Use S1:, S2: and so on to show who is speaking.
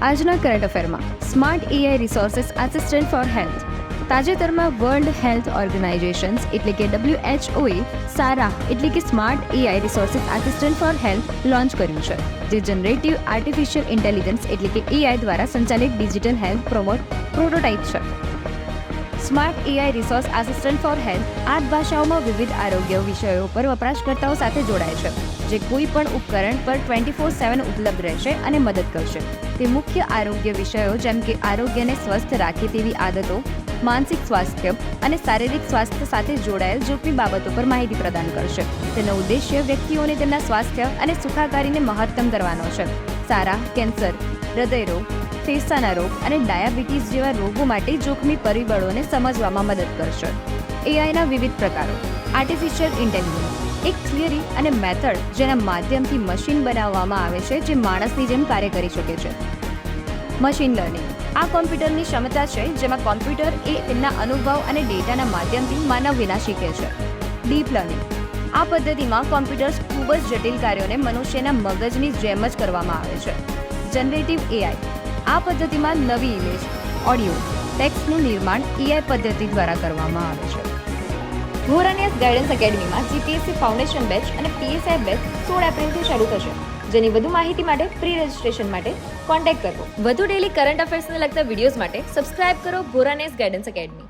S1: આજના કરંટ અફેરમાં smart AI resources assistant for health. તાજેતરમાં વર્લ્ડ હેલ્થ ઓર્ગેનાઇઝેશન્સ એટલે કે WHOએ સારા એટલે કે smart AI resources assistant for health launch કર્યું છે, જે જનરેટિવ આર્ટિફિશિયલ ઇન્ટેલિજન્સ એટલે કે એઆઈ દ્વારા સંચાલિત ડિજિટલ હેલ્થ પ્રોટોટાઇપ છે. Smart AI resource assistant for health 8 ભાષાઓમાં વિવિધ આરોગ્ય વિષયો પર વપરાશકર્તાઓ સાથે જોડાય છે, જે કોઈ પણ ઉપકરણ પર 24/7 ઉપલબ્ધ રહેશે અને મદદ કરશે. તે મુખ્ય આરોગ્ય વિષયો જેમ કે આરોગ્યને સ્વસ્થ રાખે તેવી આદતો, માનસિક સ્વાસ્થ્ય અને શારીરિક સ્વાસ્થ્ય સાથે જોડાયેલ જોખમી બાબતો પર માહિતી પ્રદાન કરશે. તેનો ઉદ્દેશ્ય વ્યક્તિઓને તેમના સ્વાસ્થ્ય અને સુખાકારીને મહત્તમ કરવાનો છે. સારા કેન્સર, હૃદયરોગ, ફેફસાના રોગ અને ડાયાબિટીસ જેવા રોગો માટે જોખમી પરિબળોને સમજવામાં મદદ કરશે. એઆઈના વિવિધ પ્રકારો. આર્ટિફિશિયલ ઇન્ટેલિજન્સ એક થિયરી અને મેથડ જેના માધ્યમથી મશીન બનાવવામાં આવે છે જે માણસની જેમ કાર્ય કરી શકે છે. મશીન લર્નિંગ આ કોમ્પ્યુટરની ક્ષમતા છે જેમાં કોમ્પ્યુટર તેમના અનુભવ અને ડેટાના માધ્યમથી માનવ વિના શીખે છે. ડીપ લર્નિંગ આ પદ્ધતિમાં કોમ્પ્યુટર્સ ખૂબ જ જટિલ કાર્યોને મનુષ્યના મગજની જેમ જ કરવામાં આવે છે. જનરેટિવ એઆઈ આ પદ્ધતિમાં નવી ઇમેજ, ઓડિયો, ટેક્સ્ટનું નિર્માણ એઆઈ પદ્ધતિ દ્વારા કરવામાં આવે છે. ભોરાનિયસ ગાઈડન્સ એકેડમીમાં જીપીએસસી ફાઉન્ડેશન બેચ અને પીએસઆઈ બેચ 16 એપ્રિલથી શરૂ થશે, જેની વધુ માહિતી માટે પ્રી રજિસ્ટ્રેશન માટે કોન્ટેક્ટ કરો. વધુ ડેલી કરંટ અફેર્સને લગતા વિડીયોઝ માટે સબસ્ક્રાઇબ કરો ભોરાનિયસ ગાઈડન્સ એકેડમી.